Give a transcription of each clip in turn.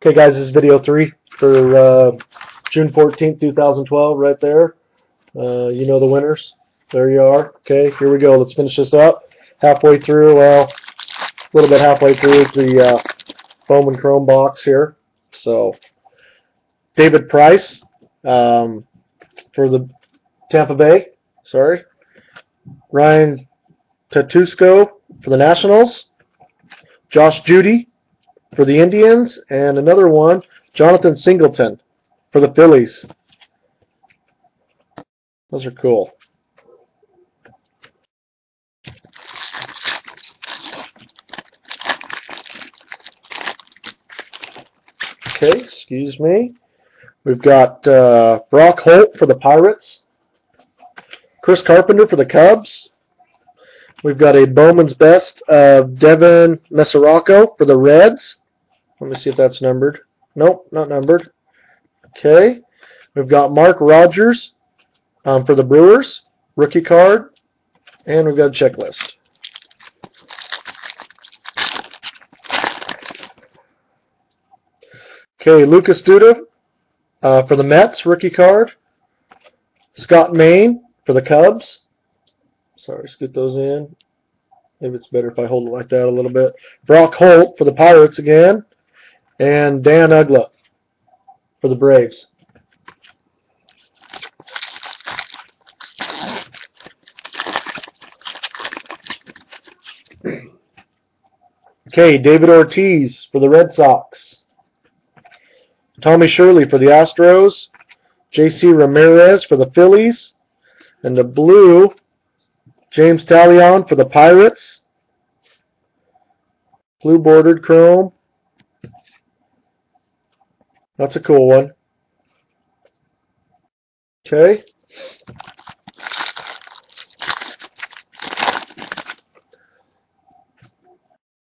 Okay, guys, this is video 3 for June 14th, 2012, right there. You know the winners. There you are. Okay, here we go. Let's finish this up. Halfway through, well, a little bit halfway through the Bowman Chrome box here. So, David Price for the Tampa Bay. Sorry. Ryan Tatusco for the Nationals. Josh Judy for the Indians, and another one, Jonathan Singleton for the Phillies. Those are cool. Okay, excuse me. We've got Brock Holt for the Pirates. Chris Carpenter for the Cubs. We've got a Bowman's Best of Devin Mesoraco for the Reds. Let me see if that's numbered. Nope, not numbered. Okay. We've got Mark Rogers for the Brewers. Rookie card. And we've got a checklist. Okay, Lucas Duda for the Mets. Rookie card. Scott Maine for the Cubs. Sorry, scoot those in. Maybe it's better if I hold it like that a little bit. Brock Holt for the Pirates again. And Dan Ugla for the Braves. Okay, David Ortiz for the Red Sox. Tommy Shirley for the Astros. J.C. Ramirez for the Phillies. And the blue, James Talion for the Pirates. Blue bordered chrome. That's a cool one. Okay.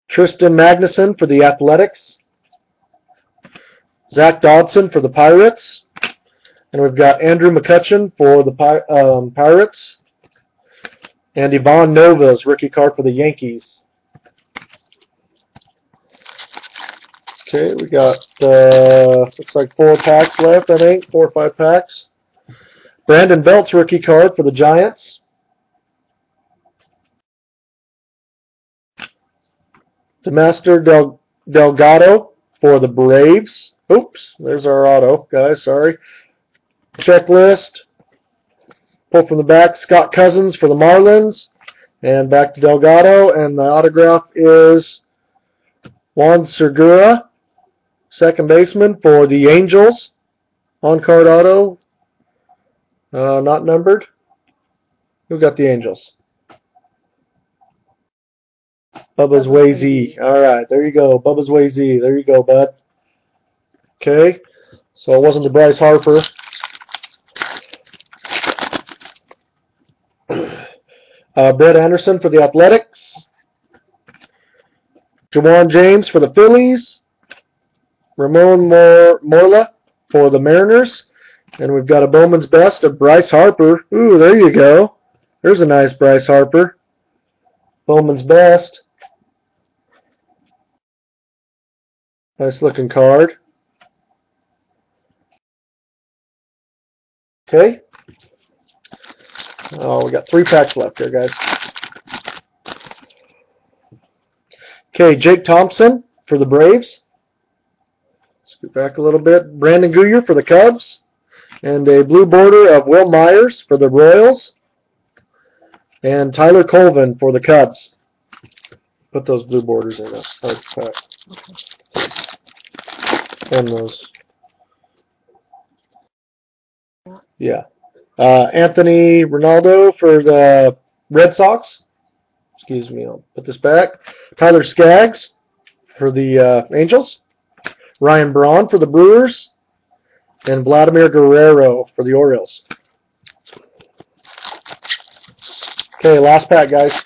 Tristan Magnuson for the Athletics. Zach Dodson for the Pirates. And we've got Andrew McCutchen for the Pirates. And Ivan Nova's rookie card for the Yankees. Okay, we got, looks like 4 packs left, I think. 4 or 5 packs. Brandon Belt's rookie card for the Giants. DeMaster Delgado for the Braves. Oops, there's our auto, guys, sorry. Checklist. Pull from the back, Scott Cousins for the Marlins. And back to Delgado, and the autograph is Juan Segura, second baseman for the Angels. On-card auto. Not numbered. Who got the Angels? Bubba's Way Z. All right, there you go. Bubba's Way Z. There you go, bud. Okay. So it wasn't the Bryce Harper. Brett Anderson for the Athletics. Jawan James for the Phillies. Ramon Morla for the Mariners. And we've got a Bowman's Best of Bryce Harper. Ooh, there you go. There's a nice Bryce Harper. Bowman's Best. Nice looking card. Okay. Oh, we got 3 packs left here, guys. Okay, Jake Thompson for the Braves. Scoot back a little bit. Brandon Guyer for the Cubs. And a blue border of Will Myers for the Royals. And Tyler Colvin for the Cubs. Put those blue borders in that pack. And those. Yeah. Anthony Ronaldo for the Red Sox. Excuse me, I'll put this back. Tyler Skaggs for the Angels. Ryan Braun for the Brewers. And Vladimir Guerrero for the Orioles. Okay, last pack, guys.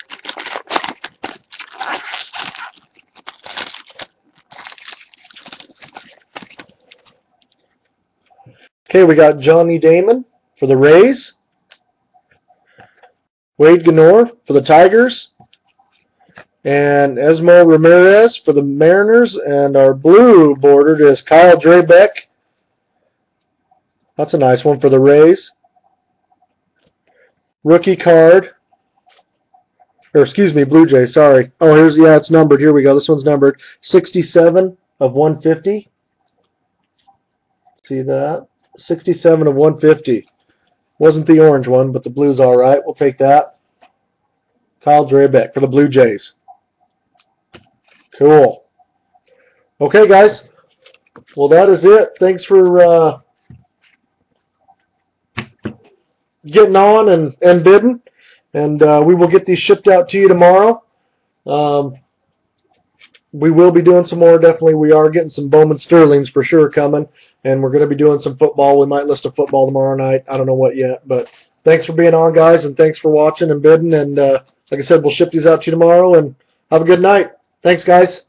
Okay, we got Johnny Damon for the Rays. Wade Gennor for the Tigers. And Esmo Ramirez for the Mariners. And our blue bordered is Kyle Drabeck. That's a nice one for the Rays. Rookie card. Or excuse me, Blue Jays, sorry. Oh, here's, yeah, it's numbered. Here we go. This one's numbered 67 of 150. See that? 67 of 150. Wasn't the orange one, but the blue's all right. We'll take that. Kyle Drabeck for the Blue Jays. Cool. Okay, guys. Well, that is it. Thanks for getting on and bidding. And we will get these shipped out to you tomorrow. We will be doing some more. Definitely, we are getting some Bowman Sterlings for sure coming. And we're going to be doing some football. We might list a football tomorrow night. I don't know what yet. But thanks for being on, guys. And thanks for watching and bidding. And like I said, we'll ship these out to you tomorrow. And have a good night. Thanks, guys.